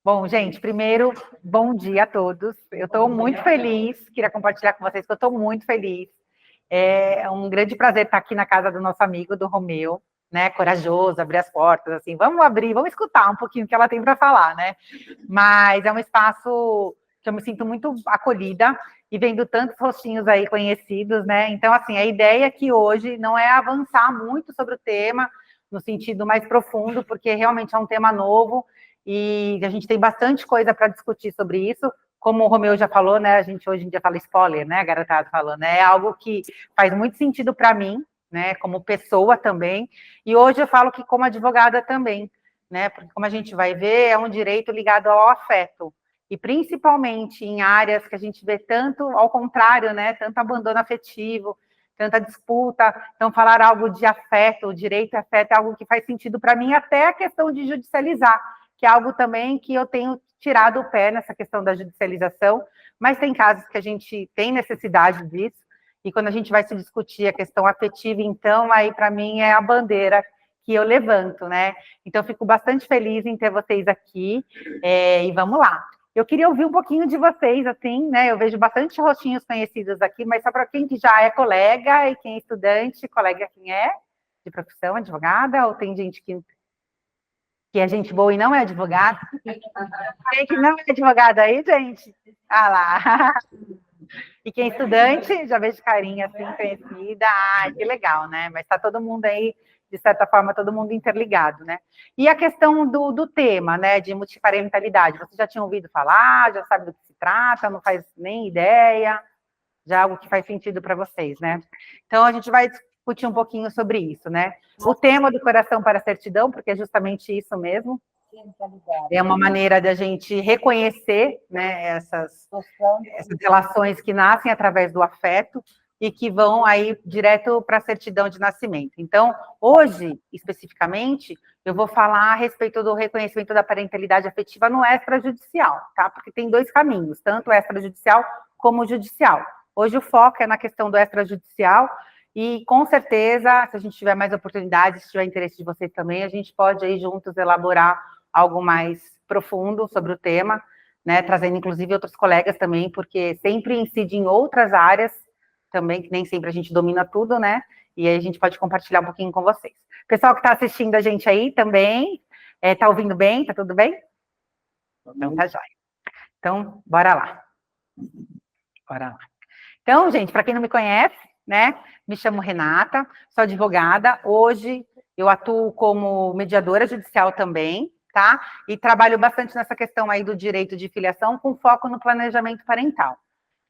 Bom, gente, primeiro, bom dia a todos. Eu estou muito feliz, queria compartilhar com vocês que eu estou muito feliz. É um grande prazer estar aqui na casa do nosso amigo, do Romeu, né? Corajoso, abrir as portas, assim, vamos abrir, vamos escutar um pouquinho o que ela tem para falar, né? Mas é um espaço que eu me sinto muito acolhida e vendo tantos rostinhos aí conhecidos, né? Então, assim, a ideia aqui hoje não é avançar muito sobre o tema, no sentido mais profundo, porque realmente é um tema novo e a gente tem bastante coisa para discutir sobre isso. Como o Romeu já falou, né? A gente hoje em dia fala spoiler, né? A garotada falando, né? É algo que faz muito sentido para mim, né? Como pessoa também. E hoje eu falo que como advogada também, né? Porque como a gente vai ver, é um direito ligado ao afeto. E principalmente em áreas que a gente vê tanto ao contrário, né? Tanto abandono afetivo, tanta disputa. Então, falar algo de afeto, o direito a afeto é algo que faz sentido para mim, até a questão de judicializar, que é algo também que eu tenho tirado o pé nessa questão da judicialização, mas tem casos que a gente tem necessidade disso, e quando a gente vai se discutir a questão afetiva, então, aí para mim é a bandeira que eu levanto, né? Então, eu fico bastante feliz em ter vocês aqui, e vamos lá. Eu queria ouvir um pouquinho de vocês, assim, né? Eu vejo bastante rostinhos conhecidos aqui, mas só para quem que já é colega e quem é estudante, colega quem é? De profissão, advogada, ou tem gente que é gente boa e não é advogada? Quem que não é advogada aí, gente? Ah lá. E quem é estudante, já vejo carinha assim, conhecida. Ai, que legal, né? Mas está todo mundo aí, de certa forma, todo mundo interligado, né? E a questão do tema, né, de multiparentalidade, vocês já tinham ouvido falar, já sabe do que se trata, não faz nem ideia, já é algo que faz sentido para vocês, né? Então, a gente vai discutir um pouquinho sobre isso, né? O tema do coração para a certidão, porque é justamente isso mesmo, é uma maneira da gente reconhecer, né, essas relações que nascem através do afeto e que vão aí direto para a certidão de nascimento. Então, hoje, especificamente, eu vou falar a respeito do reconhecimento da parentalidade afetiva no extrajudicial, tá? Porque tem dois caminhos, tanto o extrajudicial como o judicial. Hoje o foco é na questão do extrajudicial e, com certeza, se a gente tiver mais oportunidades, se tiver interesse de vocês também, a gente pode aí juntos elaborar algo mais profundo sobre o tema, né, trazendo inclusive outros colegas também, porque sempre incide em outras áreas também, que nem sempre a gente domina tudo, né, e aí a gente pode compartilhar um pouquinho com vocês. Pessoal que está assistindo a gente aí também, tá ouvindo bem? Tá tudo bem? Então tá jóia. Então, bora lá. Bora lá. Então, gente, para quem não me conhece, né, me chamo Renata, sou advogada, hoje eu atuo como mediadora judicial também, tá? E trabalho bastante nessa questão aí do direito de filiação com foco no planejamento parental.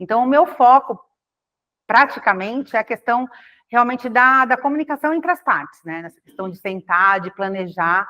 Então, o meu foco, praticamente, é a questão realmente da comunicação entre as partes, né? Nessa questão de sentar, de planejar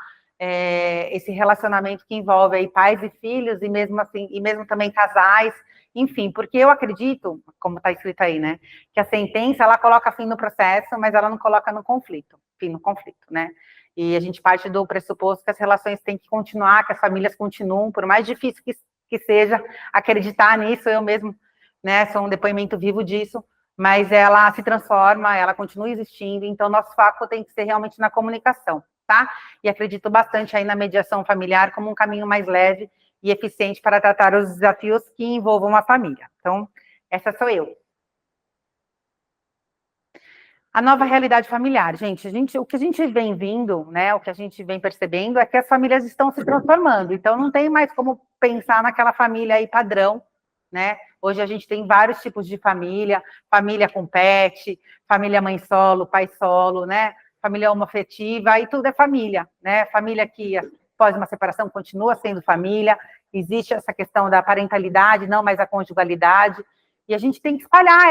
esse relacionamento que envolve aí pais e filhos, e mesmo assim, e mesmo também casais, enfim, porque eu acredito, como está escrito aí, né, que a sentença, ela coloca fim no processo, mas ela não coloca no conflito, fim no conflito, né? E a gente parte do pressuposto que as relações têm que continuar, que as famílias continuam, por mais difícil que seja acreditar nisso, eu mesmo, né, sou um depoimento vivo disso, mas ela se transforma, ela continua existindo, então nosso foco tem que ser realmente na comunicação, tá? E acredito bastante aí na mediação familiar como um caminho mais leve e eficiente para tratar os desafios que envolvam a família. Então, essa sou eu. A nova realidade familiar, gente, o que a gente vem vindo, né, o que a gente vem percebendo é que as famílias estão se transformando, então não tem mais como pensar naquela família aí padrão, né? Hoje a gente tem vários tipos de família, família com pet, família mãe solo, pai solo, né? Família homoafetiva, aí tudo é família, né? Família que após uma separação continua sendo família, existe essa questão da parentalidade, não mais a conjugalidade, e a gente tem que espalhar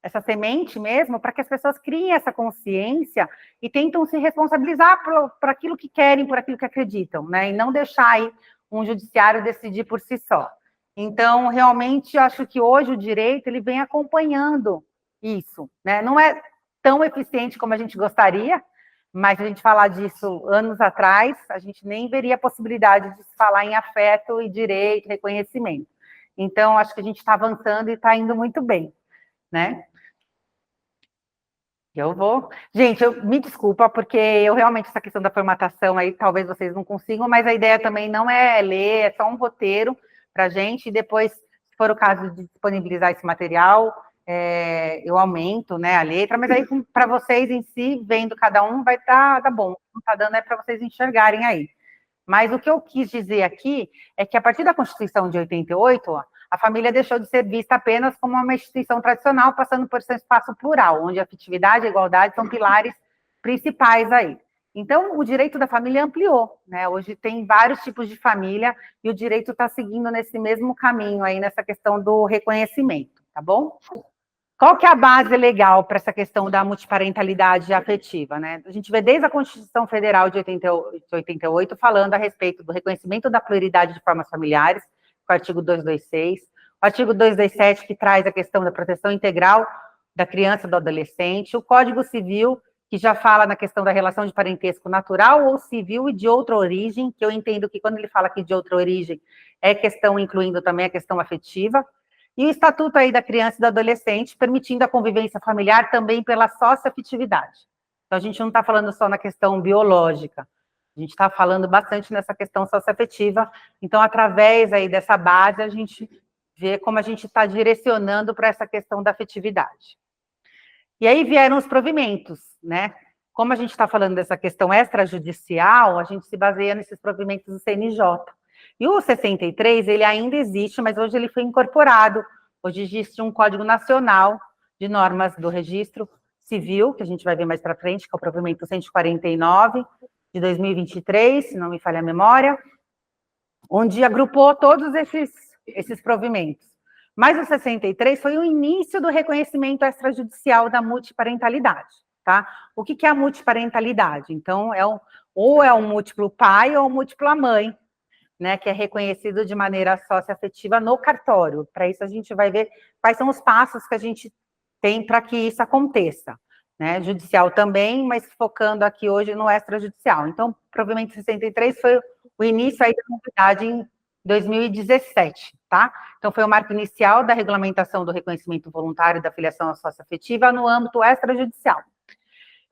essa semente mesmo, para que as pessoas criem essa consciência e tentam se responsabilizar por aquilo que querem, por aquilo que acreditam, né? E não deixar aí um judiciário decidir por si só. Então, realmente, eu acho que hoje o direito, ele vem acompanhando isso, né? Não é tão eficiente como a gente gostaria, mas se a gente falar disso anos atrás, a gente nem veria a possibilidade de se falar em afeto e direito, reconhecimento. Então, acho que a gente está avançando e está indo muito bem, né? Eu vou. Gente, me desculpa, porque eu realmente, essa questão da formatação aí, talvez vocês não consigam, mas a ideia também não é ler, é só um roteiro para a gente, e depois, se for o caso de disponibilizar esse material, eu aumento, né, a letra, mas aí para vocês em si, vendo cada um, vai tá bom. Não está dando é para vocês enxergarem aí. Mas o que eu quis dizer aqui é que, a partir da Constituição de 88, a família deixou de ser vista apenas como uma instituição tradicional, passando por seu espaço plural, onde a afetividade e a igualdade são pilares principais aí. Então, o direito da família ampliou, né? Hoje tem vários tipos de família e o direito está seguindo nesse mesmo caminho aí, nessa questão do reconhecimento, tá bom? Qual que é a base legal para essa questão da multiparentalidade afetiva, né? A gente vê desde a Constituição Federal de 88 falando a respeito do reconhecimento da pluralidade de formas familiares, o artigo 226, o artigo 227, que traz a questão da proteção integral da criança e do adolescente, o Código Civil, que já fala na questão da relação de parentesco natural ou civil e de outra origem, que eu entendo que quando ele fala aqui de outra origem, é questão incluindo também a questão afetiva, e o Estatuto aí da Criança e do Adolescente, permitindo a convivência familiar também pela socioafetividade. Então, a gente não está falando só na questão biológica, a gente está falando bastante nessa questão socioafetiva. Então, através aí dessa base, a gente vê como a gente está direcionando para essa questão da afetividade. E aí vieram os provimentos, né? Como a gente está falando dessa questão extrajudicial, a gente se baseia nesses provimentos do CNJ. E o 63, ele ainda existe, mas hoje ele foi incorporado. Hoje existe um Código Nacional de Normas do Registro Civil, que a gente vai ver mais para frente, que é o provimento 149 de 2023, se não me falha a memória, onde agrupou todos esses provimentos. Mas o 63 foi o início do reconhecimento extrajudicial da multiparentalidade, tá? O que é a multiparentalidade? Então, ou é um múltiplo pai ou um múltipla mãe, né, que é reconhecido de maneira socioafetiva no cartório. Para isso, a gente vai ver quais são os passos que a gente tem para que isso aconteça, né? Judicial também, mas focando aqui hoje no extrajudicial. Então, provavelmente 63 foi o início aí da novidade em 2017, tá? Então, foi o marco inicial da regulamentação do reconhecimento voluntário da filiação socioafetiva no âmbito extrajudicial.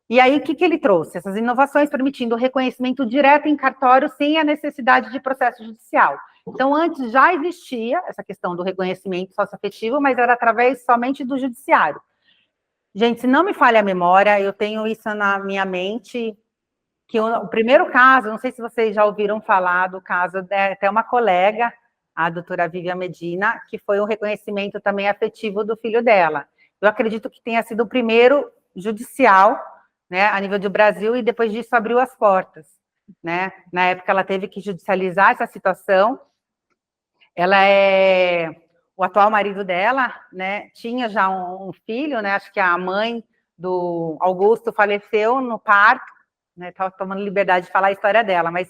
E aí, o que ele trouxe? Essas inovações permitindo o reconhecimento direto em cartório sem a necessidade de processo judicial. Então, antes já existia essa questão do reconhecimento socioafetivo, mas era através somente do judiciário. Gente, se não me falha a memória, eu tenho isso na minha mente, que o primeiro caso, não sei se vocês já ouviram falar do caso até uma colega, a doutora Vivian Medina, que foi um reconhecimento também afetivo do filho dela. Eu acredito que tenha sido o primeiro judicial, né, a nível do Brasil, e depois disso abriu as portas, né? Na época ela teve que judicializar essa situação. O atual marido dela, né, tinha já um filho, né? Acho que a mãe do Augusto faleceu no parto, né? Estava tomando liberdade de falar a história dela, mas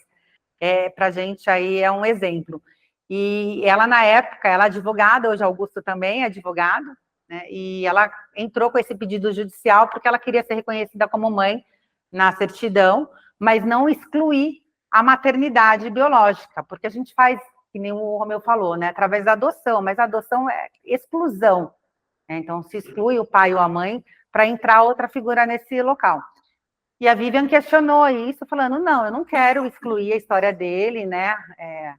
para a gente aí é um exemplo. E ela, na época, ela é advogada, hoje Augusto também é advogado, né, e ela entrou com esse pedido judicial porque ela queria ser reconhecida como mãe na certidão, mas não excluir a maternidade biológica, porque a gente faz, que nem o Romeu falou, né, através da adoção, mas a adoção é exclusão, né, então se exclui o pai ou a mãe para entrar outra figura nesse local. E a Vivian questionou isso, falando, não, eu não quero excluir a história dele, né, a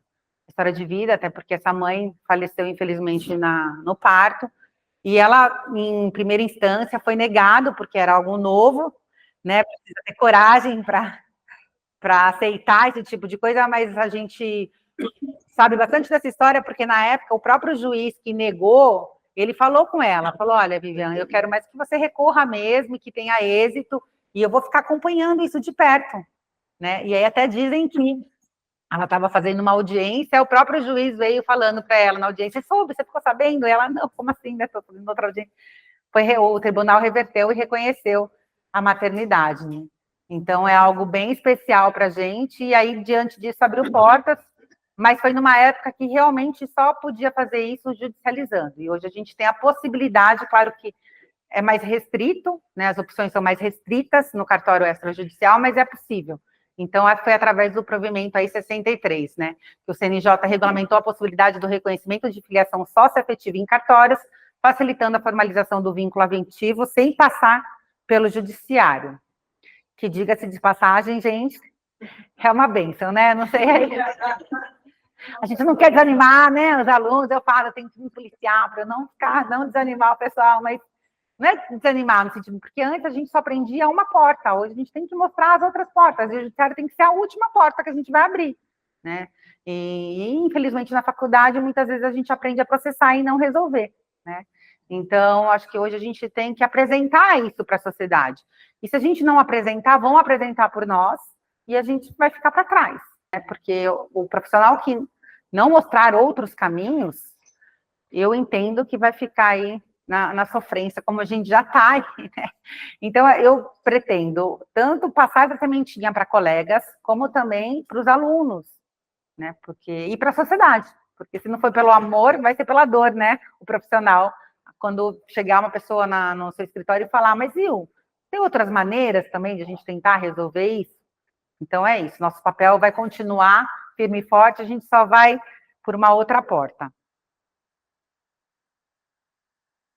história de vida, até porque essa mãe faleceu, infelizmente, no parto, e ela, em primeira instância, foi negado, porque era algo novo, né, precisa ter coragem para aceitar esse tipo de coisa, mas a gente sabe bastante dessa história, porque na época o próprio juiz que negou, ele falou com ela, falou, olha, Vivian, eu quero mais que você recorra mesmo, que tenha êxito, e eu vou ficar acompanhando isso de perto, né, e aí até dizem que ela estava fazendo uma audiência, o próprio juiz veio falando para ela na audiência, você ficou sabendo? Ela, não, como assim, né, estou fazendo outra audiência. O tribunal reverteu e reconheceu a maternidade, né? Então, é algo bem especial para a gente, e aí, diante disso, abriu portas, mas foi numa época que realmente só podia fazer isso judicializando, e hoje a gente tem a possibilidade, claro que é mais restrito, né, as opções são mais restritas no cartório extrajudicial, mas é possível. Então, foi através do provimento aí 63, né, que o CNJ regulamentou a possibilidade do reconhecimento de filiação socioafetiva em cartórios, facilitando a formalização do vínculo afetivo sem passar pelo judiciário, que, diga-se de passagem, gente, é uma bênção, né? Não sei. A gente não quer desanimar, né? Os alunos, eu falo, tem que me policiar para não desanimar o pessoal, mas não é desanimar no sentido, porque antes a gente só aprendia uma porta, hoje a gente tem que mostrar as outras portas, e o judiciário tem que ser a última porta que a gente vai abrir, né? E infelizmente na faculdade muitas vezes a gente aprende a processar e não resolver, né? Então, acho que hoje a gente tem que apresentar isso para a sociedade. E se a gente não apresentar, vão apresentar por nós e a gente vai ficar para trás, né? Porque o profissional que não mostrar outros caminhos, eu entendo que vai ficar aí na sofrência, como a gente já está aí, né? Então, eu pretendo tanto passar essa sementinha para colegas, como também para os alunos, né? E para a sociedade, porque se não for pelo amor, vai ser pela dor, né? O profissional, quando chegar uma pessoa no seu escritório e falar, mas viu, tem outras maneiras também de a gente tentar resolver isso? Então é isso, nosso papel vai continuar firme e forte, a gente só vai por uma outra porta.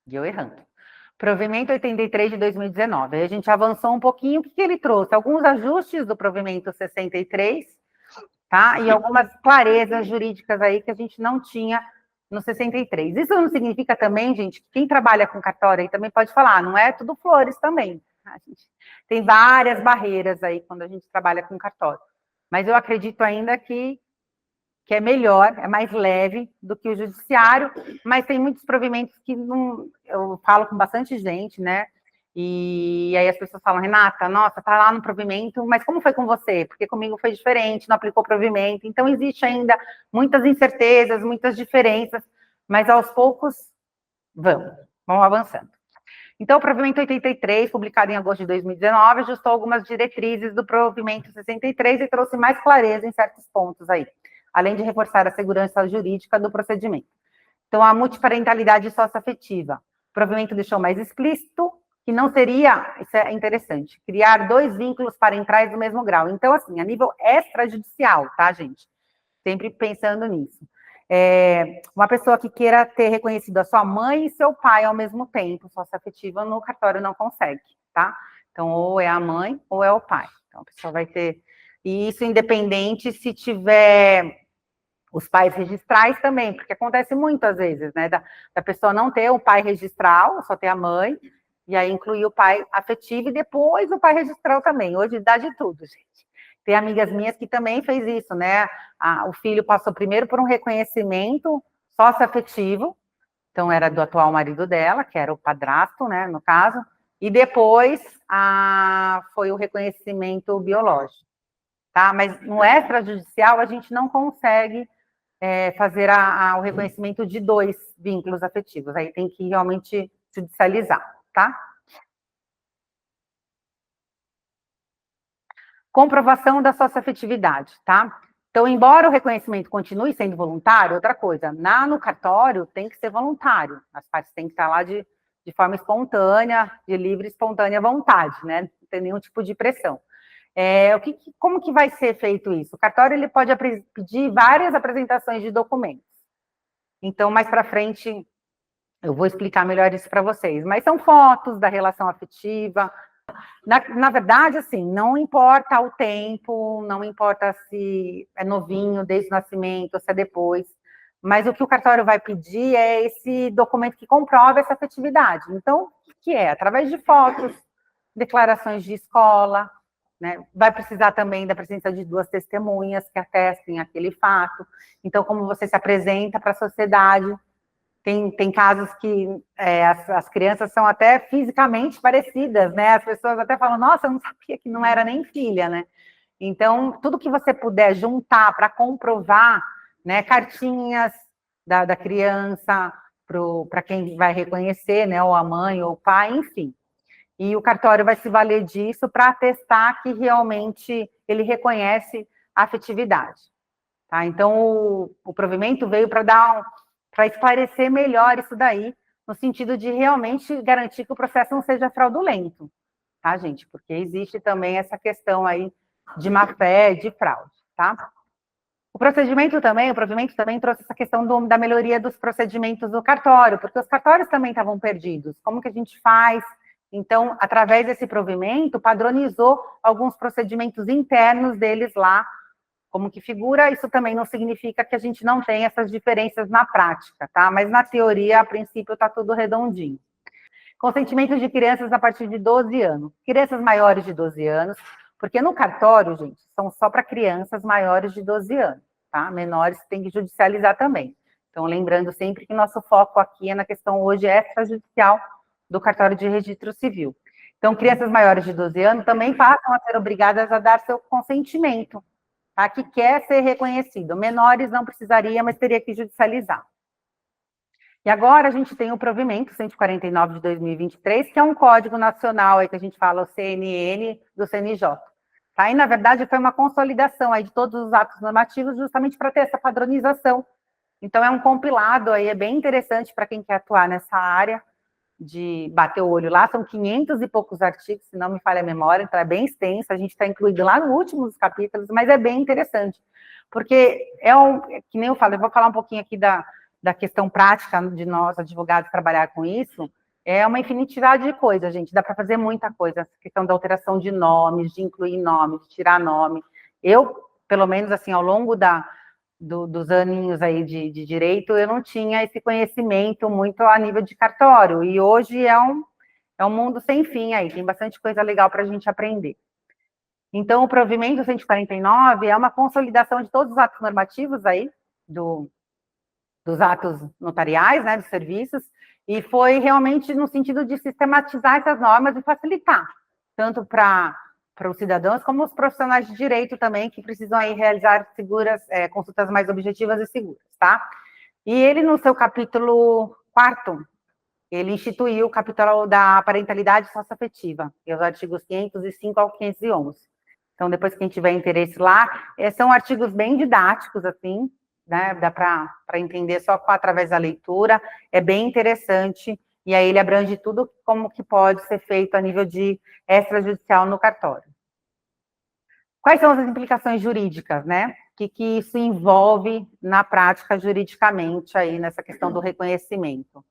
E eu errando. Provimento 83 de 2019. Aí a gente avançou um pouquinho, o que ele trouxe? Alguns ajustes do provimento 63, tá? E algumas clarezas jurídicas aí que a gente não tinha no 63. Isso não significa também, gente, que quem trabalha com cartório aí também pode falar, não é tudo flores também. A gente tem várias barreiras aí quando a gente trabalha com cartório. Mas eu acredito ainda que é melhor, é mais leve do que o judiciário, mas tem muitos provimentos que não, eu falo com bastante gente, né? E aí as pessoas falam, Renata, nossa, tá lá no provimento, mas como foi com você? Porque comigo foi diferente, não aplicou provimento. Então, existe ainda muitas incertezas, muitas diferenças, mas aos poucos, vamos avançando. Então, o provimento 83, publicado em agosto de 2019, ajustou algumas diretrizes do provimento 63 e trouxe mais clareza em certos pontos aí, além de reforçar a segurança jurídica do procedimento. Então, a multiparentalidade socioafetiva. O provimento deixou mais explícito que não seria, isso é interessante, criar 2 vínculos parentais do mesmo grau. Então, assim, a nível extrajudicial, tá, gente? Sempre pensando nisso. Uma pessoa que queira ter reconhecido a sua mãe e seu pai ao mesmo tempo, socioafetiva, no cartório não consegue, tá? Então, ou é a mãe ou é o pai. Então, a pessoa vai ter... E isso independente se tiver os pais registrais também, porque acontece muitas vezes, né, da pessoa não ter o pai registral, só ter a mãe, e aí incluir o pai afetivo e depois o pai registral também. Hoje dá de tudo, gente. Tem amigas minhas que também fez isso, né? O filho passou primeiro por um reconhecimento socioafetivo, então era do atual marido dela, que era o padrasto, né, no caso, e depois foi o reconhecimento biológico, tá? Mas no extrajudicial a gente não consegue fazer o reconhecimento de 2 vínculos afetivos, aí tem que realmente judicializar, tá? Comprovação da socioafetividade, tá? Então, embora o reconhecimento continue sendo voluntário, outra coisa, no cartório tem que ser voluntário, as partes têm que estar lá de forma espontânea, de livre e espontânea vontade, né? Não tem nenhum tipo de pressão. Como que vai ser feito isso? O cartório ele pode pedir várias apresentações de documentos. Então, mais para frente, eu vou explicar melhor isso para vocês. Mas são fotos da relação afetiva. Na verdade, assim, não importa o tempo, não importa se é novinho, desde o nascimento, ou se é depois, mas o que o cartório vai pedir é esse documento que comprova essa afetividade. Então, o que é? Através de fotos, declarações de escola, né? Vai precisar também da presença de 2 testemunhas que atestem aquele fato. Então, como você se apresenta para a sociedade. Tem casos que as crianças são até fisicamente parecidas, né? As pessoas até falam, nossa, eu não sabia que não era nem filha, né? Então, tudo que você puder juntar para comprovar, né? Cartinhas da criança para quem vai reconhecer, né? Ou a mãe ou o pai, enfim. E o cartório vai se valer disso para atestar que realmente ele reconhece a afetividade. Tá? Então, o provimento veio para esclarecer melhor isso daí, no sentido de realmente garantir que o processo não seja fraudulento, tá, gente? Porque existe também essa questão aí de má-fé, de fraude, tá? O provimento também trouxe essa questão da melhoria dos procedimentos do cartório, porque os cartórios também estavam perdidos. Como que a gente faz Então, através desse provimento, padronizou alguns procedimentos internos deles lá, como que figura. Isso também não significa que a gente não tem essas diferenças na prática, tá? Mas na teoria, a princípio, está tudo redondinho. Consentimento de crianças a partir de 12 anos. Crianças maiores de 12 anos, porque no cartório, gente, são só para crianças maiores de 12 anos, tá? Menores tem que judicializar também. Então, lembrando sempre que nosso foco aqui é na questão hoje extrajudicial do cartório de registro civil. Então, crianças maiores de 12 anos também passam a ser obrigadas a dar seu consentimento, tá? Que quer ser reconhecido. Menores não precisaria, mas teria que judicializar. E agora a gente tem o provimento 149 de 2023, que é um código nacional aí que a gente fala, o CNN do CNJ. Tá? E, na verdade, foi uma consolidação aí de todos os atos normativos justamente para ter essa padronização. Então, é um compilado aí, é bem interessante para quem quer atuar nessa área de bater o olho lá. São 500 e poucos artigos, se não me falha a memória, então é bem extenso, a gente está incluído lá no último dos capítulos, mas é bem interessante, porque que nem eu falo, eu vou falar um pouquinho aqui da questão prática de nós, advogados, trabalhar com isso, é uma infinidade de coisas, gente, dá para fazer muita coisa, essa questão da alteração de nomes, de incluir nome, de tirar nome. Eu, pelo menos, assim, ao longo dos aninhos aí de direito, eu não tinha esse conhecimento muito a nível de cartório, e hoje é um mundo sem fim aí, tem bastante coisa legal para a gente aprender. Então, o provimento 149 é uma consolidação de todos os atos normativos aí, dos atos notariais, né, dos serviços, e foi realmente no sentido de sistematizar essas normas e facilitar, tanto para os cidadãos como os profissionais de direito também, que precisam aí realizar consultas mais objetivas e seguras, tá? E ele, no seu capítulo 4º, ele instituiu o capítulo da parentalidade socioafetiva, e os artigos 505 ao 511. Então, depois, quem tiver interesse lá, são artigos bem didáticos, assim, né, dá para entender só através da leitura, é bem interessante, e aí ele abrange tudo como que pode ser feito a nível de extrajudicial no cartório. Quais são as implicações jurídicas, né? O que isso envolve na prática juridicamente aí nessa questão do reconhecimento?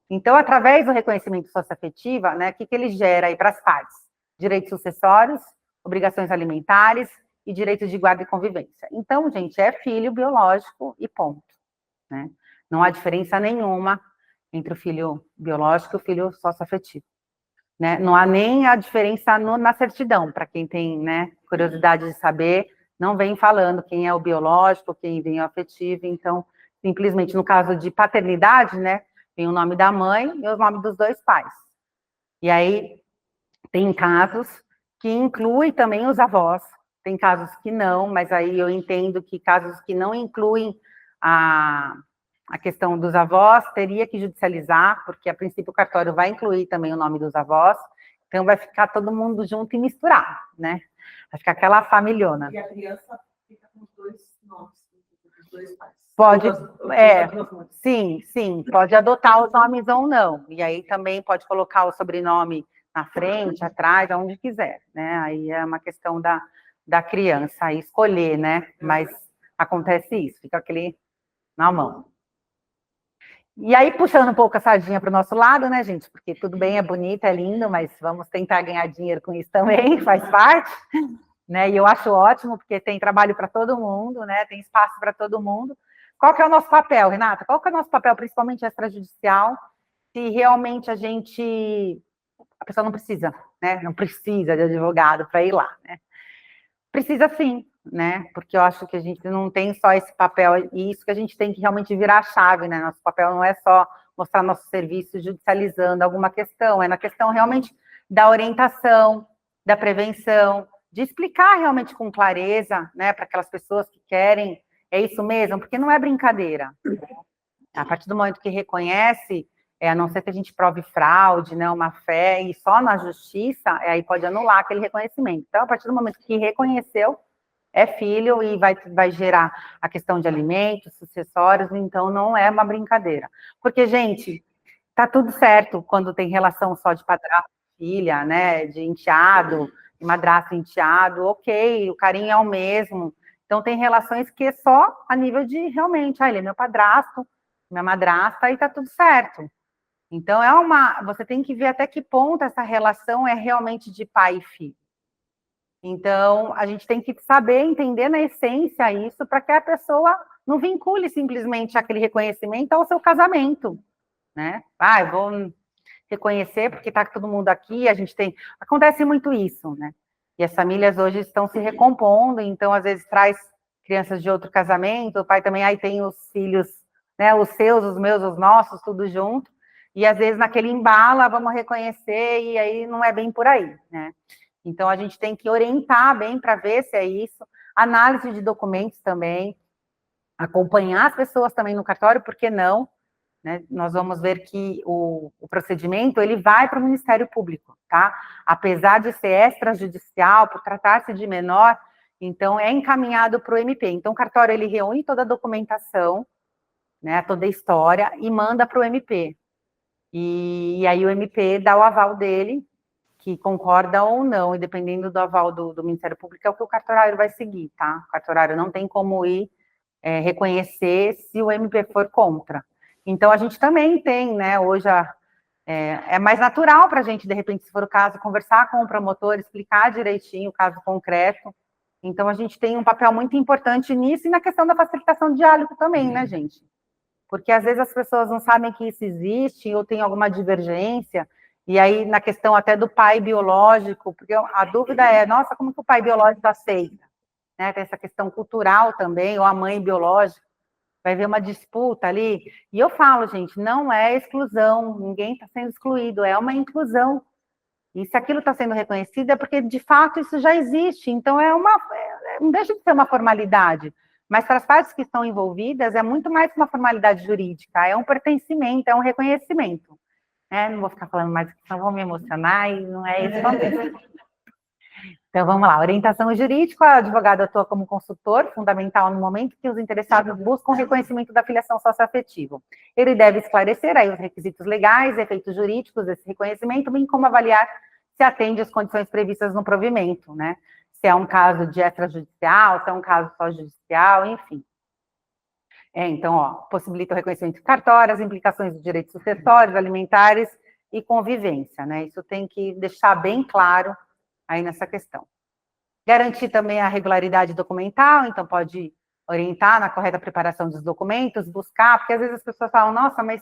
Então, através do reconhecimento socioafetiva, né, o que ele gera aí para as partes? Direitos sucessórios, obrigações alimentares e direitos de guarda e convivência. Então, gente, é filho biológico e ponto, né? Não há diferença nenhuma entre o filho biológico e o filho socioafetivo, né? Não há nem a diferença na certidão, para quem tem, né, curiosidade de saber, não vem falando quem é o biológico, quem vem o afetivo. Então, simplesmente no caso de paternidade, né, tem o nome da mãe e o nome dos dois pais. E aí, tem casos que incluem também os avós, tem casos que não, mas aí eu entendo que casos que não incluem a questão dos avós, teria que judicializar, porque a princípio o cartório vai incluir também o nome dos avós, então vai ficar todo mundo junto e misturado, né? Vai ficar aquela familhona. E a criança fica com os dois nomes, os dois pais. Pode, sim, pode adotar os nomes ou não, e aí também pode colocar o sobrenome na frente, atrás, aonde quiser, né? Aí é uma questão da criança aí escolher, né? Mas acontece isso, fica aquele na mão. E aí, puxando um pouco a sardinha para o nosso lado, né, gente? Porque tudo bem, é bonito, é lindo, mas vamos tentar ganhar dinheiro com isso também, faz parte, né? E eu acho ótimo, porque tem trabalho para todo mundo, né? Tem espaço para todo mundo. Qual que é o nosso papel, Renata? Qual que é o nosso papel, principalmente extrajudicial, se realmente a pessoa não precisa, né? Não precisa de advogado para ir lá, né? Precisa sim, né? Porque eu acho que a gente não tem só esse papel, e isso que a gente tem que realmente virar a chave, né? Nosso papel não é só mostrar nosso serviço judicializando alguma questão, é na questão realmente da orientação, da prevenção, de explicar realmente com clareza, né, para aquelas pessoas que querem, é isso mesmo, porque não é brincadeira. A partir do momento que reconhece, a não ser que a gente prove fraude, né, uma fé, e só na justiça, aí pode anular aquele reconhecimento. Então, a partir do momento que reconheceu, é filho e vai gerar a questão de alimentos, sucessórios, então não é uma brincadeira. Porque, gente, tá tudo certo quando tem relação só de padrasto e filha, né, de enteado, de madrasto e enteado, ok, o carinho é o mesmo. Então, tem relações que é só a nível de, realmente, ele é meu padrasto, minha madrasta, e tá tudo certo. Então, você tem que ver até que ponto essa relação é realmente de pai e filho. Então, a gente tem que saber entender na essência isso para que a pessoa não vincule simplesmente aquele reconhecimento ao seu casamento, né? Ah, eu vou reconhecer porque está todo mundo aqui, a gente tem... Acontece muito isso, né? E as famílias hoje estão se recompondo, então, às vezes, traz crianças de outro casamento, o pai também, aí tem os filhos, né, os seus, os meus, os nossos, tudo junto, e às vezes naquele embala, vamos reconhecer, e aí não é bem por aí, né? Então, a gente tem que orientar bem para ver se é isso, análise de documentos também, acompanhar as pessoas também no cartório, por que não? Né? Nós vamos ver que o procedimento, ele vai para o Ministério Público, tá? Apesar de ser extrajudicial, por tratar-se de menor, então é encaminhado para o MP. Então, o cartório, ele reúne toda a documentação, né, toda a história, e manda para o MP. E aí o MP dá o aval dele, que concorda ou não, e dependendo do aval do Ministério Público, é o que o cartorário vai seguir, tá? O cartorário não tem como ir reconhecer se o MP for contra. Então, a gente também tem, né, hoje, é mais natural para a gente, de repente, se for o caso, conversar com o promotor, explicar direitinho o caso concreto. Então, a gente tem um papel muito importante nisso e na questão da facilitação de diálogo também, né, gente? Porque, às vezes, as pessoas não sabem que isso existe ou tem alguma divergência, e aí, na questão até do pai biológico, porque a dúvida é, nossa, como que o pai biológico aceita? Né? Tem essa questão cultural também, ou a mãe biológica, vai haver uma disputa ali. E eu falo, gente, não é exclusão, ninguém está sendo excluído, é uma inclusão. E se aquilo está sendo reconhecido, é porque, de fato, isso já existe. Então, não deixa de ser uma formalidade. Mas para as partes que estão envolvidas, é muito mais que uma formalidade jurídica, é um pertencimento, é um reconhecimento. Não vou ficar falando mais, senão vou me emocionar, e não é isso mesmo. Então, vamos lá. Orientação jurídica, o advogado atua como consultor, fundamental no momento que os interessados buscam reconhecimento da filiação socioafetiva. Ele deve esclarecer aí os requisitos legais, efeitos jurídicos desse reconhecimento, bem como avaliar se atende às condições previstas no provimento, né? Se é um caso de extrajudicial, se é um caso só judicial, enfim. Então, possibilita o reconhecimento de cartório, as implicações dos direitos sucessórios, alimentares e convivência, né? Isso tem que deixar bem claro aí nessa questão. Garantir também a regularidade documental, então pode orientar na correta preparação dos documentos, buscar, porque às vezes as pessoas falam, nossa, mas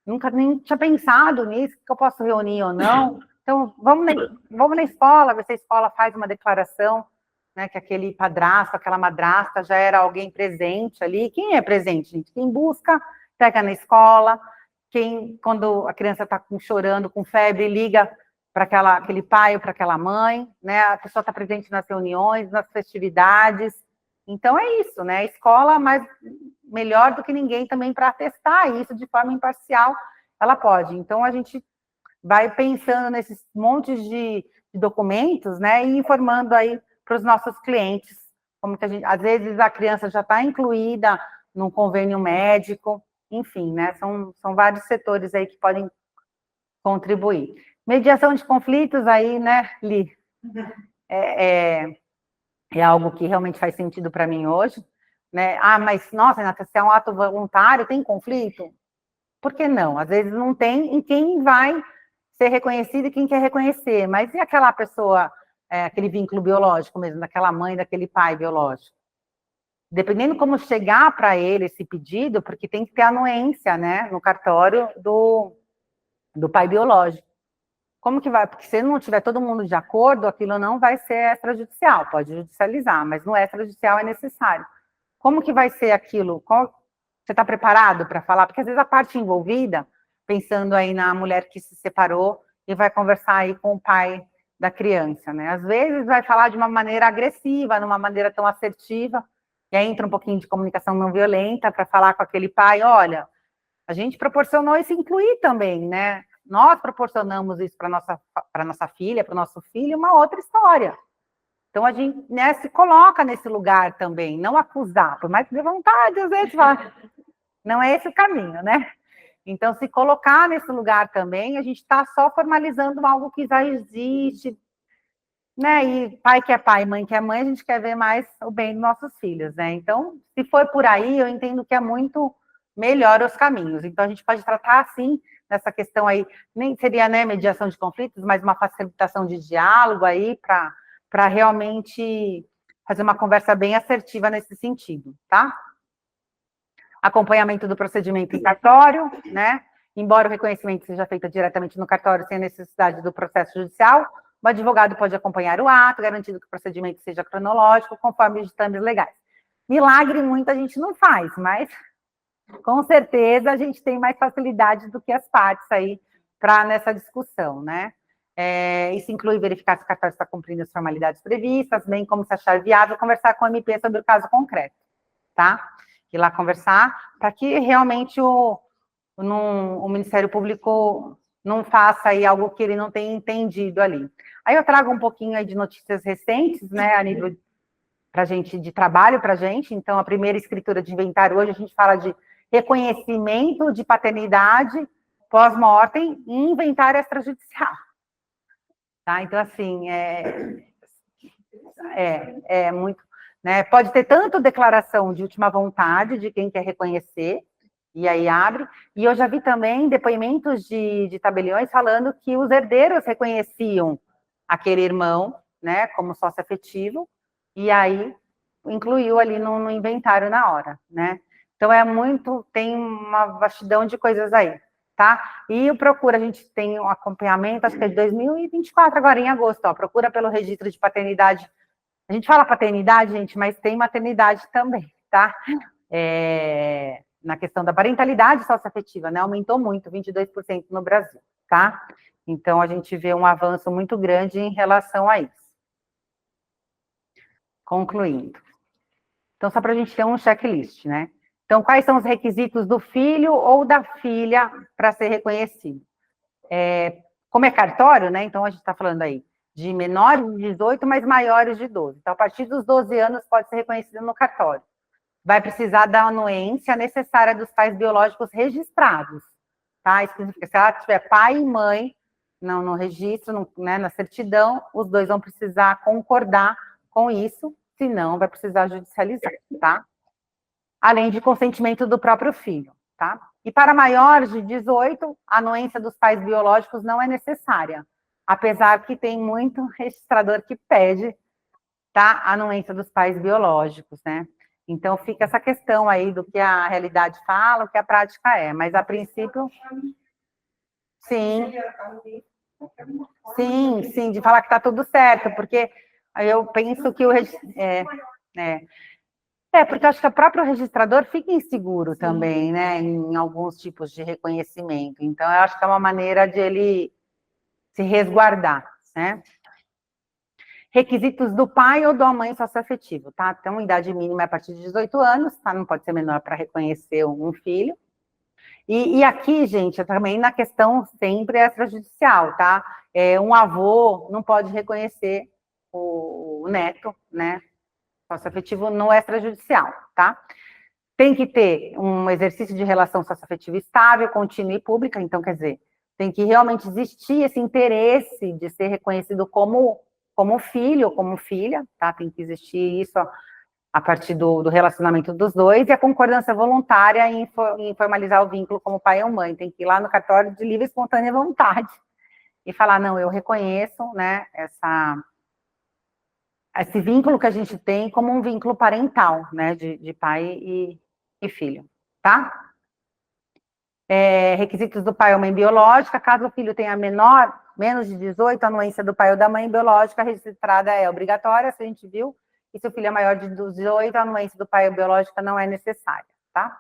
nunca nem tinha pensado nisso, que eu posso reunir ou não. Então, vamos na escola, ver se a escola faz uma declaração, né, que aquele padrasto, aquela madrasta já era alguém presente ali. Quem é presente, gente? Quem busca, pega na escola, quando a criança está chorando, com febre, liga para aquele pai ou para aquela mãe, né? A pessoa está presente nas reuniões, nas festividades. Então, é isso, né? A escola, mas melhor do que ninguém também para atestar isso de forma imparcial, ela pode. Então, a gente vai pensando nesses montes de documentos, né? E informando aí para os nossos clientes, como que às vezes a criança já está incluída num convênio médico, enfim, né? São vários setores aí que podem contribuir. Mediação de conflitos aí, né, Li? É algo que realmente faz sentido para mim hoje, né? Ah, mas, nossa, Renata, se é um ato voluntário, tem conflito? Por que não? Às vezes não tem, e quem vai ser reconhecido e quem quer reconhecer, mas e aquela pessoa, aquele vínculo biológico mesmo, daquela mãe, daquele pai biológico? Dependendo como chegar para ele esse pedido, porque tem que ter anuência, né, no cartório do pai biológico. Como que vai? Porque se não tiver todo mundo de acordo, aquilo não vai ser extrajudicial, pode judicializar, mas no extrajudicial é necessário. Como que vai ser aquilo? Você está preparado para falar? Porque às vezes a parte envolvida, pensando aí na mulher que se separou e vai conversar aí com o pai da criança, né? Às vezes vai falar de uma maneira agressiva, numa maneira tão assertiva, e aí entra um pouquinho de comunicação não violenta para falar com aquele pai, olha, a gente proporcionou isso incluir também, né? Nós proporcionamos isso para nossa filha, para o nosso filho, uma outra história. Então, a gente, né, se coloca nesse lugar também, não acusar, por mais que dê vontade, às vezes, não é esse o caminho, né? Então, se colocar nesse lugar também, a gente está só formalizando algo que já existe, né? E pai que é pai, mãe que é mãe, a gente quer ver mais o bem dos nossos filhos, né? Então, se for por aí, eu entendo que é muito melhor os caminhos. Então, a gente pode tratar assim, nessa questão aí, nem seria, né, mediação de conflitos, mas uma facilitação de diálogo aí, para realmente fazer uma conversa bem assertiva nesse sentido, tá? Acompanhamento do procedimento em cartório, né? Embora o reconhecimento seja feito diretamente no cartório sem a necessidade do processo judicial, o advogado pode acompanhar o ato, garantindo que o procedimento seja cronológico, conforme os ditames legais. Milagre muita gente não faz, mas com certeza a gente tem mais facilidade do que as partes aí para nessa discussão, né? Isso inclui verificar se o cartório está cumprindo as formalidades previstas, bem como se achar viável conversar com o MP sobre o caso concreto, tá? Ir lá conversar, para que realmente o Ministério Público não faça aí algo que ele não tenha entendido ali. Aí eu trago um pouquinho aí de notícias recentes, né, a nível pra gente, de trabalho para a gente. Então, a primeira escritura de inventário hoje, a gente fala de reconhecimento de paternidade pós-mortem e inventário extrajudicial. Tá? Então, assim, é muito, né? Pode ter tanto declaração de última vontade de quem quer reconhecer, e aí abre, e eu já vi também depoimentos de tabeliões falando que os herdeiros reconheciam aquele irmão, né, como sócio afetivo, e aí incluiu ali no inventário na hora, né? Então tem uma vastidão de coisas aí, tá? E o Procura, a gente tem um acompanhamento, acho que é de 2024, agora em agosto, ó, procura pelo registro de paternidade. A gente fala paternidade, gente, mas tem maternidade também, tá? Na questão da parentalidade socioafetiva, né? Aumentou muito, 22% no Brasil, tá? Então, a gente vê um avanço muito grande em relação a isso. Concluindo. Então, só para a gente ter um checklist, né? Então, quais são os requisitos do filho ou da filha para ser reconhecido? Como é cartório, né? Então, a gente está falando aí de menores de 18, mas maiores de 12. Então, a partir dos 12 anos, pode ser reconhecido no cartório. Vai precisar da anuência necessária dos pais biológicos registrados, tá? Isso significa que se ela tiver pai e mãe no registro, né, na certidão, os dois vão precisar concordar com isso, senão vai precisar judicializar, tá? Além de consentimento do próprio filho, tá? E para maiores de 18, a anuência dos pais biológicos não é necessária, apesar que tem muito registrador que pede, tá? A anuência dos pais biológicos, né? Então, fica essa questão aí do que a realidade fala, o que a prática é, mas a princípio, sim, de falar que está tudo certo, porque eu penso que porque eu acho que o próprio registrador fica inseguro também, né, em alguns tipos de reconhecimento, então eu acho que é uma maneira de ele se resguardar, né? Requisitos do pai ou da mãe socioafetivo, tá? Então, idade mínima é a partir de 18 anos, tá? Não pode ser menor para reconhecer um filho. E aqui, gente, também na questão sempre extrajudicial, tá? Um avô não pode reconhecer o neto, né? Socioafetivo no extrajudicial, tá? Tem que ter um exercício de relação socioafetiva estável, contínua e pública, então, quer dizer, tem que realmente existir esse interesse de ser reconhecido como filho ou como filha, tá? Tem que existir isso a partir do relacionamento dos dois, e a concordância voluntária em formalizar o vínculo como pai ou mãe. Tem que ir lá no cartório de livre e espontânea vontade e falar, não, eu reconheço, né, esse vínculo que a gente tem como um vínculo parental, né, de pai e filho, tá? Requisitos do pai ou mãe biológica, caso o filho tenha menos de 18, a anuência do pai ou da mãe biológica registrada é obrigatória, se a gente viu, e se o filho é maior de 18, a anuência do pai ou biológica não é necessária, tá?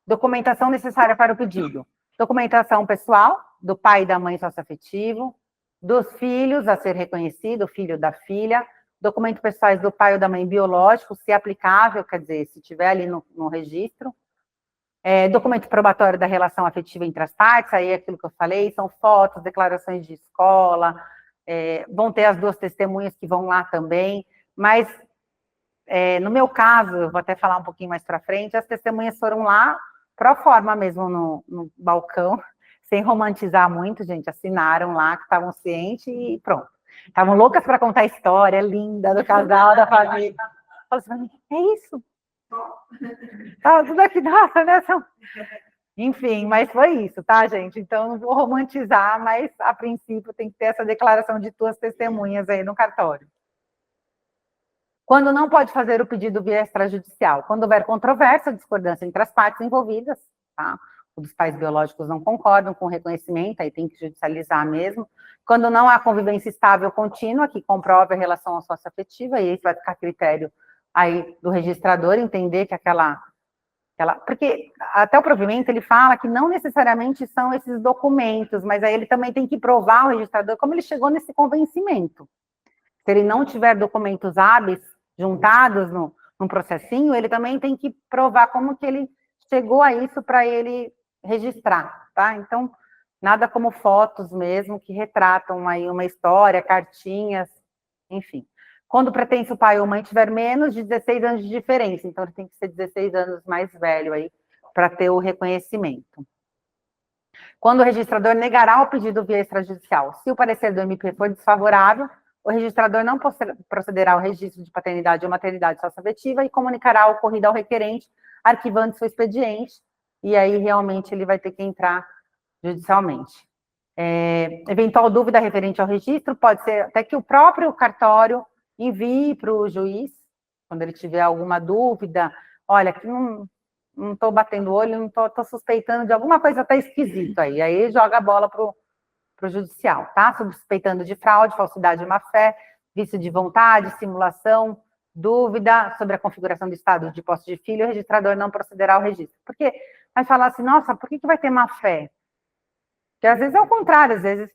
Documentação necessária para o pedido. Documentação pessoal, do pai e da mãe socioafetivo, dos filhos a ser reconhecido, o filho da filha, documentos pessoais do pai ou da mãe biológico, se aplicável, quer dizer, se tiver ali no registro, documento probatório da relação afetiva entre as partes, aí é aquilo que eu falei, são fotos, declarações de escola, vão ter as duas testemunhas que vão lá também, mas no meu caso, eu vou até falar um pouquinho mais para frente, as testemunhas foram lá pro forma mesmo no balcão, sem romantizar muito, gente, assinaram lá que estavam cientes e pronto. Estavam loucas para contar a história linda do casal, da família. Falaram assim, é isso? Tá tudo aqui, nossa, né? Enfim, mas foi isso, tá, gente? Então, não vou romantizar, mas a princípio tem que ter essa declaração de duas testemunhas aí no cartório. Quando não pode fazer o pedido via extrajudicial? Quando houver controvérsia, discordância entre as partes envolvidas, tá? Os pais biológicos não concordam com o reconhecimento, aí tem que judicializar mesmo. Quando não há convivência estável contínua, que comprove a relação socioafetiva, e isso vai ficar a critério aí do registrador entender que porque até o provimento ele fala que não necessariamente são esses documentos, mas aí ele também tem que provar ao registrador como ele chegou nesse convencimento. Se ele não tiver documentos hábeis juntados num processinho, ele também tem que provar como que ele chegou a isso para ele registrar, tá? Então, nada como fotos mesmo, que retratam aí uma história, cartinhas, enfim. Quando o pretenso pai ou mãe tiver menos de 16 anos de diferença, então ele tem que ser 16 anos mais velho aí, para ter o reconhecimento. Quando o registrador negará o pedido via extrajudicial, se o parecer do MP for desfavorável, o registrador não procederá ao registro de paternidade ou maternidade socioafetiva e comunicará o ocorrido ao requerente, arquivando seu expediente, e aí realmente ele vai ter que entrar judicialmente. Eventual dúvida referente ao registro, pode ser até que o próprio cartório envie para o juiz, quando ele tiver alguma dúvida, olha, aqui não estou batendo o olho, não estou suspeitando de alguma coisa até esquisito aí joga a bola para o judicial, tá? Suspeitando de fraude, falsidade de má-fé, vício de vontade, simulação, dúvida sobre a configuração do estado de posse de filho, o registrador não procederá ao registro. Porque vai falar assim, nossa, por que vai ter má-fé? Porque às vezes é o contrário, às vezes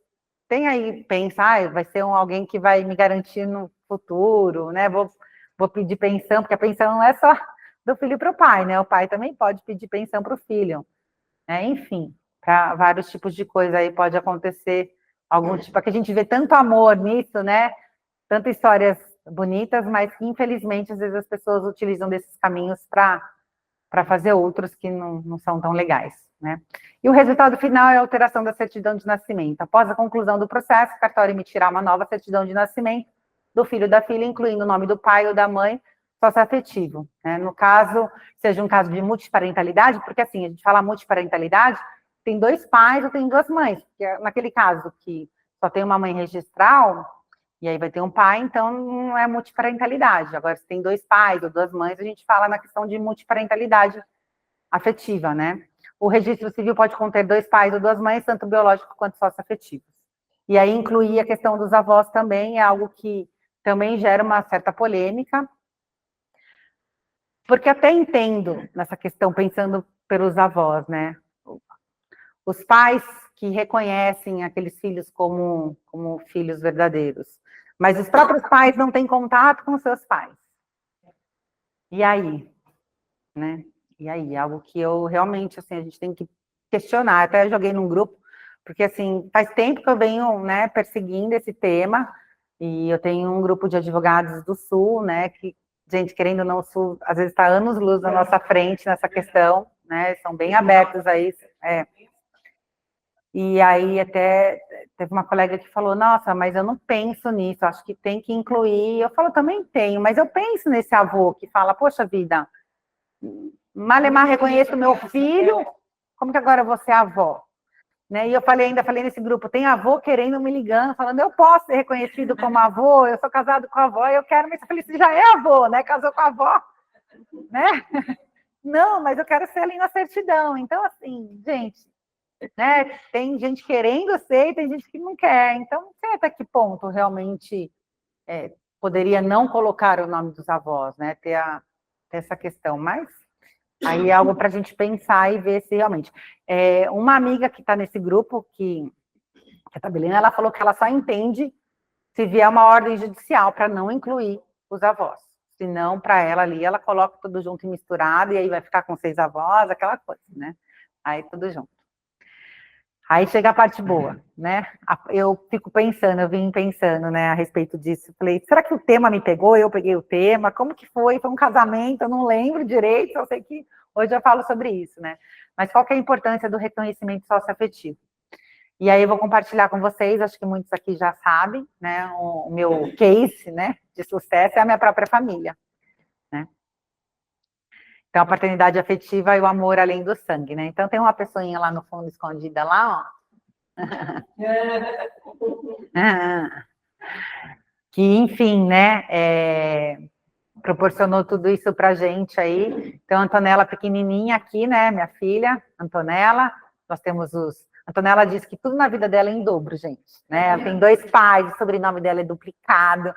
tem aí, pensa, vai ser alguém que vai me garantir no futuro, né? Vou pedir pensão, porque a pensão não é só do filho para o pai, né? O pai também pode pedir pensão para o filho, né? Enfim, para vários tipos de coisa aí pode acontecer algum tipo, porque a gente vê tanto amor nisso, né? Tantas histórias bonitas, mas que infelizmente às vezes as pessoas utilizam desses caminhos para fazer outros que não são tão legais, né? E o resultado final é a alteração da certidão de nascimento. Após a conclusão do processo, o cartório emitirá uma nova certidão de nascimento do filho ou da filha, incluindo o nome do pai ou da mãe, socioafetivo, né? No caso, seja um caso de multiparentalidade, porque assim, a gente fala multiparentalidade, tem 2 pais ou tem 2 mães, porque naquele caso que só tem uma mãe registral, e aí vai ter um pai, então não é multiparentalidade. Agora, se tem 2 pais ou 2 mães, a gente fala na questão de multiparentalidade afetiva, né? O registro civil pode conter 2 pais ou 2 mães, tanto biológicos quanto socioafetivos. E aí incluir a questão dos avós também é algo que também gera uma certa polêmica, porque até entendo nessa questão, pensando pelos avós, né? Os pais que reconhecem aqueles filhos como filhos verdadeiros, mas os próprios pais não têm contato com seus pais. E aí? Né? E aí? Algo que eu realmente, assim, a gente tem que questionar. Até joguei num grupo, porque, assim, faz tempo que eu venho, né, perseguindo esse tema, e eu tenho um grupo de advogados do Sul, né, que, gente, querendo ou não, o Sul, às vezes está anos-luz na nossa frente nessa questão, né, são bem abertos a isso, E aí até teve uma colega que falou, nossa, mas eu não penso nisso, acho que tem que incluir. Eu falo, também tenho, mas eu penso nesse avô que fala, poxa vida, malemar reconheço meu filho, como que agora eu vou ser avó? Né? E eu ainda falei nesse grupo, tem avô querendo me ligando, falando, eu posso ser reconhecido como avô, eu sou casado com a avó, eu quero, mas eu falei, você já é avô, né? Casou com a avó, né? Não, mas eu quero ser ali na certidão. Então, assim, gente, né? Tem gente querendo ser e tem gente que não quer. Então, não sei até que ponto realmente poderia não colocar o nome dos avós, né? Ter essa questão, mas aí é algo para a gente pensar e ver se realmente. Uma amiga que está nesse grupo, que é a Tabelina, ela falou que ela só entende se vier uma ordem judicial para não incluir os avós. Se não, para ela ali, ela coloca tudo junto e misturado, e aí vai ficar com 6 avós, aquela coisa, né? Aí tudo junto. Aí chega a parte boa, né? Eu vim pensando, né, a respeito disso. Falei, será que o tema me pegou? Eu peguei o tema? Como que foi? Foi um casamento? Eu não lembro direito, eu sei que hoje eu falo sobre isso, né? Mas qual que é a importância do reconhecimento socioafetivo? E aí eu vou compartilhar com vocês, acho que muitos aqui já sabem, né? O meu case, né, de sucesso é a minha própria família, né? Então, a paternidade afetiva e o amor além do sangue, né? Então, tem uma pessoinha lá no fundo escondida lá, ó. Que, enfim, né, proporcionou tudo isso pra gente aí. Então, a Antonella pequenininha aqui, né, minha filha, Antonella, nós temos Antonella diz que tudo na vida dela é em dobro, gente, né? Ela tem 2 pais, o sobrenome dela é duplicado,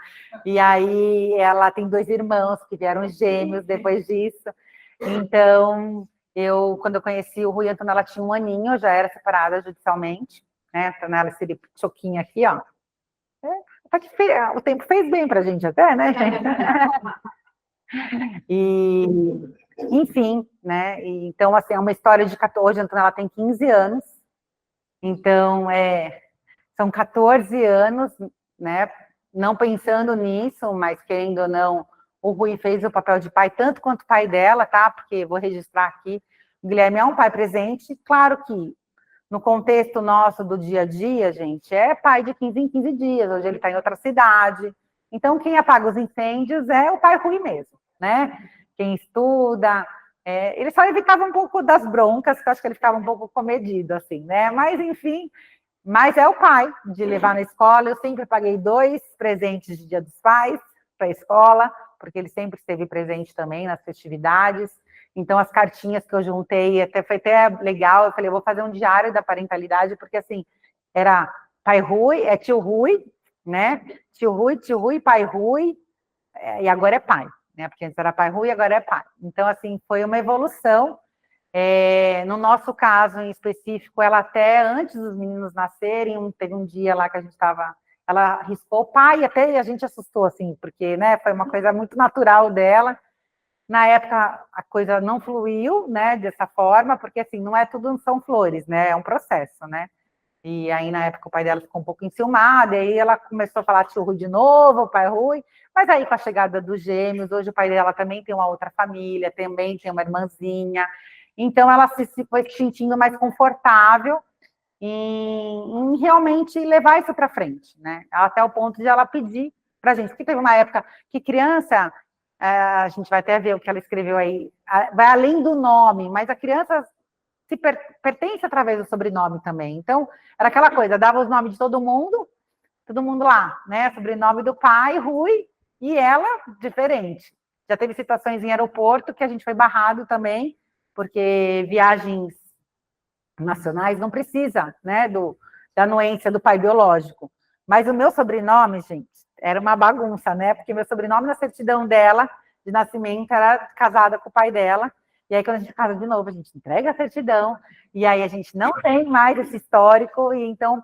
e aí ela tem 2 irmãos que vieram gêmeos depois disso. Então, quando eu conheci o Rui, a Antonella tinha 1 aninho, eu já era separada judicialmente, né? A Antonella, esse choquinho aqui, ó. O tempo fez bem pra gente até, né, gente? E, enfim, né? Então, assim, é uma história de 14, a Antonella tem 15 anos, então, são 14 anos, né? Não pensando nisso, mas querendo ou não, o Rui fez o papel de pai, tanto quanto o pai dela, tá? Porque vou registrar aqui, o Guilherme é um pai presente, claro que no contexto nosso do dia a dia, gente, é pai de 15 em 15 dias, hoje ele está em outra cidade, então quem apaga os incêndios é o pai Rui mesmo, né? Quem estuda, ele só evitava um pouco das broncas, que eu acho que ele ficava um pouco comedido, assim, né? Mas, enfim, mas é o pai de levar na escola. Eu sempre paguei 2 presentes de Dia dos Pais para a escola, porque ele sempre esteve presente também nas festividades. Então, as cartinhas que eu juntei, foi até legal, eu falei, eu vou fazer um diário da parentalidade, porque, assim, era pai Rui, tio Rui, né? Tio Rui, pai Rui, e agora é pai, né? Porque antes era pai Rui, agora é pai. Então, assim, foi uma evolução. No nosso caso, em específico, ela até antes dos meninos nascerem, teve um dia lá que a gente estava, ela riscou o pai, até a gente assustou, assim, porque, né, foi uma coisa muito natural dela. Na época, a coisa não fluiu, né, dessa forma, porque, assim, não é tudo são flores, né, é um processo, né. E aí, na época, o pai dela ficou um pouco enciumado, e aí ela começou a falar tio Rui de novo, o pai Rui, mas aí, com a chegada dos gêmeos, hoje o pai dela também tem uma outra família, também tem uma irmãzinha, então ela se foi se sentindo mais confortável em realmente levar isso para frente, né, até o ponto de ela pedir para a gente, porque teve uma época que criança, a gente vai até ver o que ela escreveu aí, vai além do nome, mas a criança se pertence através do sobrenome também. Então, era aquela coisa, dava os nomes de todo mundo lá, né? Sobrenome do pai, Rui, e ela, diferente. Já teve situações em aeroporto que a gente foi barrado também, porque viagens nacionais não precisa, né, da anuência do pai biológico. Mas o meu sobrenome, gente, era uma bagunça, né? Porque meu sobrenome na certidão dela, de nascimento, era casada com o pai dela. E aí, quando a gente casa de novo, a gente entrega a certidão, e aí a gente não tem mais esse histórico, e então,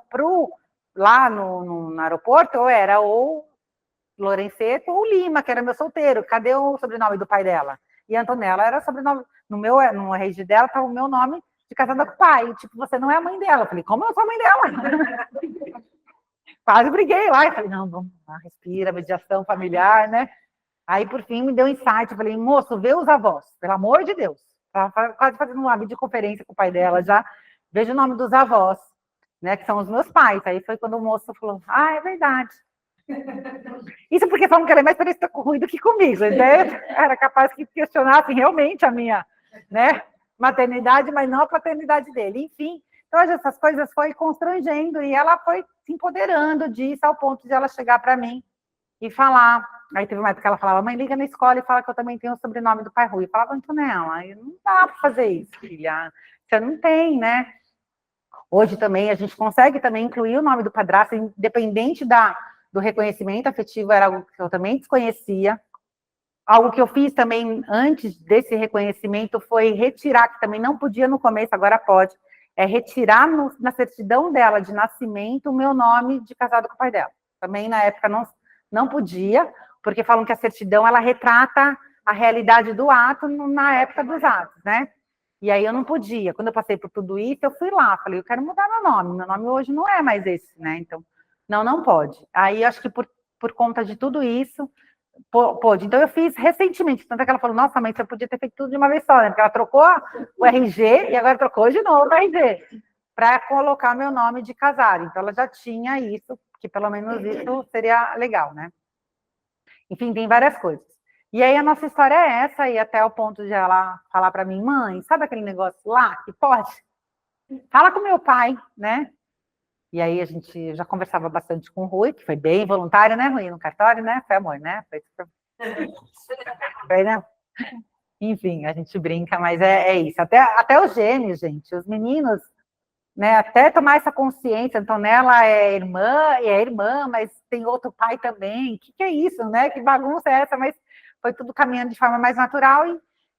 lá no aeroporto, era ou Lorenzeto ou Lima, que era meu solteiro. Cadê o sobrenome do pai dela? E Antonella era sobrenome, no RG dela estava o meu nome de casada com o pai. Tipo, você não é a mãe dela. Eu falei, como eu sou a mãe dela? Quase briguei lá. Eu falei, não, vamos lá, respira, mediação familiar, né? Aí, por fim, me deu um insight. Eu falei, moço, vê os avós, pelo amor de Deus. Estava quase fazendo uma videoconferência com o pai dela já. Veja o nome dos avós, né? Que são os meus pais. Aí foi quando o moço falou, é verdade. Isso porque falam que ela é mais parecida com o Rui do que comigo. Né? Era capaz que questionassem realmente a minha, né, maternidade, mas não a paternidade dele. Enfim, então essas coisas foi constrangendo e ela foi se empoderando disso ao ponto de ela chegar para mim e falar. Aí teve uma época que ela falava, mãe, liga na escola e fala que eu também tenho o sobrenome do pai Rui. Eu falava, Antonella, não dá para fazer isso, filha. Você não tem, né? Hoje também a gente consegue também incluir o nome do padrasto, independente do reconhecimento afetivo, era algo que eu também desconhecia. Algo que eu fiz também antes desse reconhecimento foi retirar, que também não podia no começo, agora pode, retirar na certidão dela de nascimento o meu nome de casado com o pai dela. Também na época não podia, porque falam que a certidão ela retrata a realidade do ato na época dos atos, né? E aí eu não podia. Quando eu passei por tudo isso, eu fui lá, falei, eu quero mudar meu nome. Meu nome hoje não é mais esse, né? Então, não pode. Aí acho que por conta de tudo isso, pôde. Então eu fiz recentemente, tanto é que ela falou, nossa, mãe, você podia ter feito tudo de uma vez só, né? Porque ela trocou o RG e agora trocou de novo o RG, para colocar meu nome de casado. Então ela já tinha isso, que pelo menos isso seria legal, né? Enfim, tem várias coisas. E aí a nossa história é essa, e até o ponto de ela falar para mim, mãe, sabe aquele negócio lá que pode? Fala com meu pai, né? E aí a gente já conversava bastante com o Rui, que foi bem voluntário, né, Rui, no cartório, né? Foi amor, né? Foi, né? Enfim, a gente brinca, mas é isso. Até os gêmeos, gente, os meninos, né? Até tomar essa consciência, Antonella é irmã, mas tem outro pai também. O que é isso, né? Que bagunça é essa? Mas foi tudo caminhando de forma mais natural.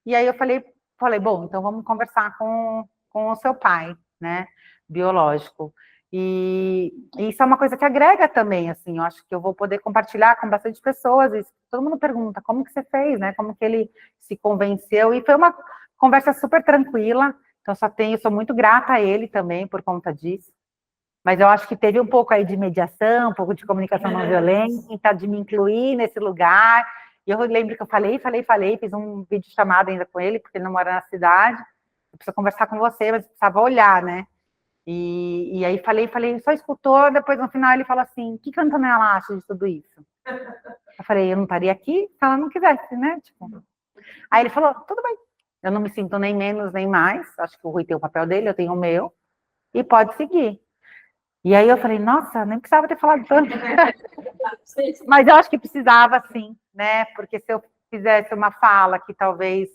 E aí eu falei, bom, então vamos conversar com o seu pai, né? Biológico. E isso é uma coisa que agrega também, assim, eu acho que eu vou poder compartilhar com bastante pessoas. Isso. Todo mundo pergunta como que você fez, né? Como que ele se convenceu? E foi uma conversa super tranquila. Então, sou muito grata a ele também por conta disso. Mas eu acho que teve um pouco aí de mediação, um pouco de comunicação não violenta, de me incluir nesse lugar. E eu lembro que eu falei, fiz um vídeo chamado ainda com ele, porque ele não mora na cidade. Eu preciso conversar com você, mas precisava olhar, né? E aí falei, só escutou, depois no final ele falou assim, o que a Antonella acha de tudo isso? Eu falei, eu não estaria aqui se ela não quisesse, né? Tipo, aí ele falou, tudo bem, eu não me sinto nem menos nem mais, acho que o Rui tem o papel dele, eu tenho o meu, e pode seguir. E aí eu falei, nossa, nem precisava ter falado tanto. Mas eu acho que precisava sim, né? Porque se eu fizesse uma fala que talvez,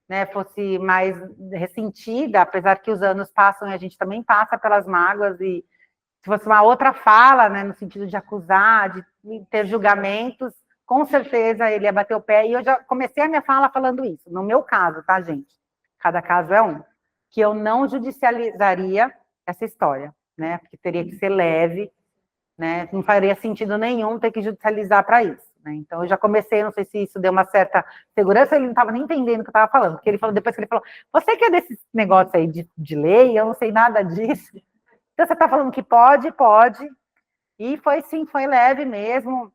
né, fosse mais ressentida, apesar que os anos passam e a gente também passa pelas mágoas, e se fosse uma outra fala, né, no sentido de acusar, de ter julgamentos, com certeza ele ia bater o pé. E eu já comecei a minha fala falando isso, no meu caso, tá, gente? Cada caso é um. Que eu não judicializaria essa história, né? Porque teria que ser leve, né? Não faria sentido nenhum ter que judicializar para isso. Né? Então, eu já comecei, não sei se isso deu uma certa segurança, ele não estava nem entendendo o que eu estava falando, porque ele falou, depois que ele falou, você que é desses negócios aí de lei, eu não sei nada disso. Então, você está falando que pode, pode. E foi sim, foi leve mesmo.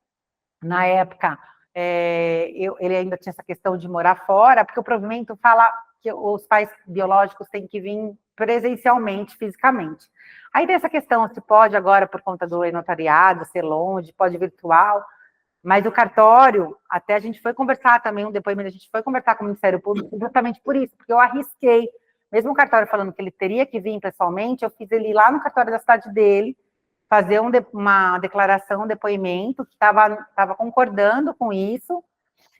Na época, ele ainda tinha essa questão de morar fora, porque o provimento fala que os pais biológicos têm que vir presencialmente, fisicamente. Aí tem essa questão, se pode agora, por conta do notariado, ser longe, pode virtual, mas o cartório, até a gente foi conversar também, um depoimento, a gente foi conversar com o Ministério Público justamente por isso, porque eu arrisquei, mesmo o cartório falando que ele teria que vir pessoalmente, eu fiz ele ir lá no cartório da cidade dele, fazer uma declaração, um depoimento, que estava concordando com isso,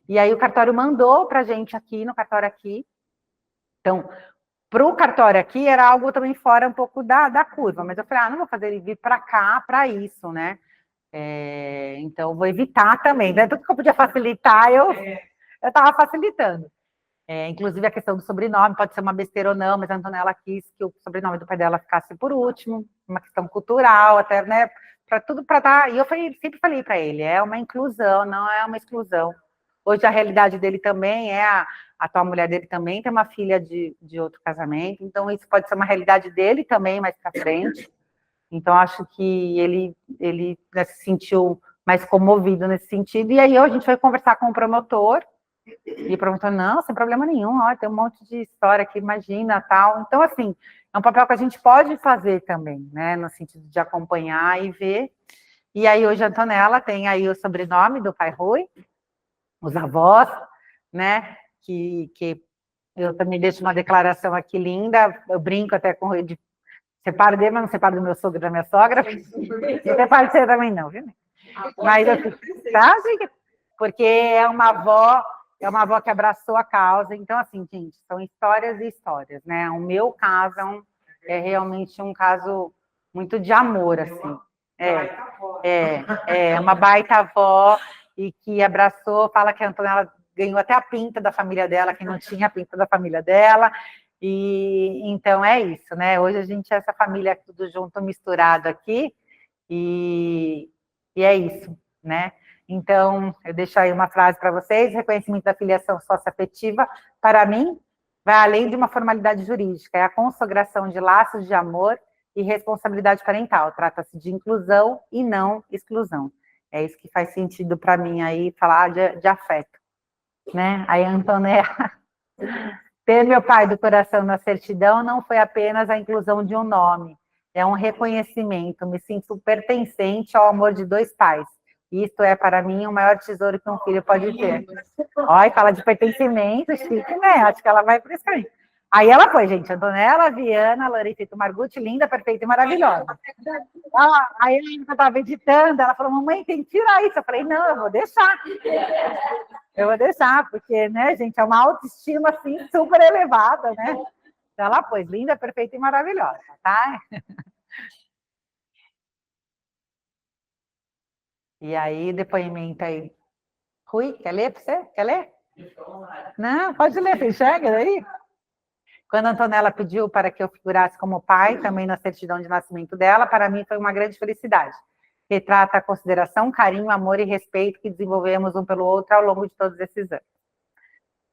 e aí o cartório mandou para a gente aqui, no cartório aqui. Então, para o cartório aqui, era algo também fora um pouco da curva, mas eu falei, não vou fazer ele vir para cá para isso, né? Então, vou evitar também, né? Tudo que eu podia facilitar, eu estava facilitando. Inclusive, a questão do sobrenome, pode ser uma besteira ou não, mas a Antonella quis que o sobrenome do pai dela ficasse por último, uma questão cultural, até, né? Para tudo para dar. E eu sempre falei para ele, é uma inclusão, não é uma exclusão. Hoje a realidade dele também a atual mulher dele também tem uma filha de outro casamento, então isso pode ser uma realidade dele também mais para frente. Então, acho que ele né, se sentiu mais comovido nesse sentido. E aí, a gente foi conversar com o promotor, e o promotor, não, sem problema nenhum, ó, tem um monte de história aqui, imagina, tal. Então, assim, é um papel que a gente pode fazer também, né, no sentido de acompanhar e ver. E aí, hoje, a Antonella tem aí o sobrenome do pai Rui, os avós, né, que eu também deixo uma declaração aqui linda, eu brinco até com o Rui de separo dele, mas não separo do meu sogro e da minha sogra. Não separo de você também, não, viu? Mas, assim, tá? Porque é uma avó que abraçou a causa. Então, assim, gente, são histórias e histórias, né? O meu caso é realmente um caso muito de amor, assim. É uma baita avó e que abraçou, fala que a Antonella ganhou até a pinta da família dela, que não tinha a pinta da família dela. E então é isso, né? Hoje a gente é essa família tudo junto, misturado aqui, e é isso, né? Então, eu deixo aí uma frase para vocês: reconhecimento da filiação socioafetiva, para mim, vai além de uma formalidade jurídica, é a consagração de laços de amor e responsabilidade parental. Trata-se de inclusão e não exclusão. É isso que faz sentido para mim aí, falar de afeto, né? Aí, Antonella. Ter meu pai do coração na certidão não foi apenas a inclusão de um nome, é um reconhecimento, me sinto pertencente ao amor de dois pais, Isto é, para mim, o maior tesouro que um filho pode ter. Olha, fala de pertencimento, chique, né? Acho que ela vai por esse caminho. Aí ela foi, gente, Antonella, Viana, Loretito Margutti, linda, perfeita e maravilhosa. Aí eu estava editando, ela falou, mamãe, tem que tirar isso. Eu falei, não, eu vou deixar. Eu vou deixar, porque, né, gente, é uma autoestima, assim, super elevada, né? Então ela pôs, linda, perfeita e maravilhosa, tá? E aí, depoimento aí. Rui, quer ler para você? Quer ler? Não, pode ler, você enxerga daí? Quando a Antonella pediu para que eu figurasse como pai, também na certidão de nascimento dela, para mim foi uma grande felicidade. Retrata a consideração, carinho, amor e respeito que desenvolvemos um pelo outro ao longo de todos esses anos.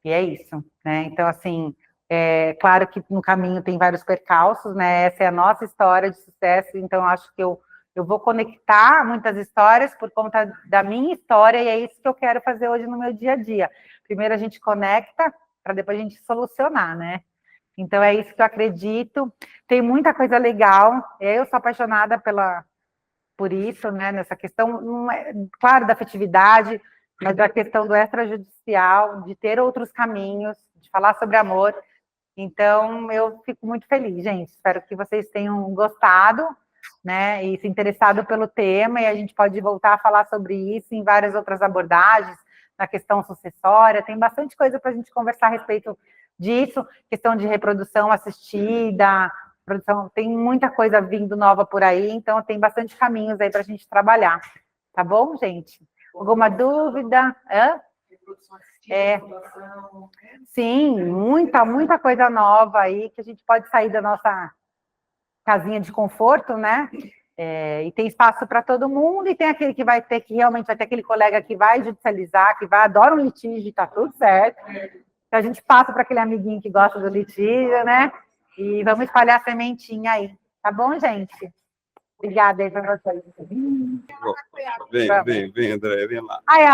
E é isso, né? Então, assim, é claro que no caminho tem vários percalços, né? Essa é a nossa história de sucesso, então acho que eu vou conectar muitas histórias por conta da minha história, e é isso que eu quero fazer hoje no meu dia a dia. Primeiro a gente conecta, para depois a gente solucionar, né? Então é isso que eu acredito. Tem muita coisa legal, eu sou apaixonada por isso, né? Nessa questão, não é, claro, da afetividade, mas da questão do extrajudicial, de ter outros caminhos, de falar sobre amor. Então, eu fico muito feliz, gente. Espero que vocês tenham gostado, né, e se interessado pelo tema, e a gente pode voltar a falar sobre isso em várias outras abordagens, na questão sucessória, tem bastante coisa para a gente conversar a respeito disso, questão de reprodução assistida, produção, tem muita coisa vindo nova por aí, então tem bastante caminhos aí para a gente trabalhar, tá bom, gente? Alguma dúvida? Hã? Sim, muita coisa nova aí, que a gente pode sair da nossa casinha de conforto, né? E tem espaço para todo mundo, e tem aquele que vai ter, que realmente vai ter aquele colega que vai judicializar, que vai, adora um litígio, tá tudo certo. Então a gente passa para aquele amiguinho que gosta do litígio, né? E vamos espalhar a sementinha aí. Tá bom, gente? Obrigada aí para vocês. Vem, André, vem lá. Ai,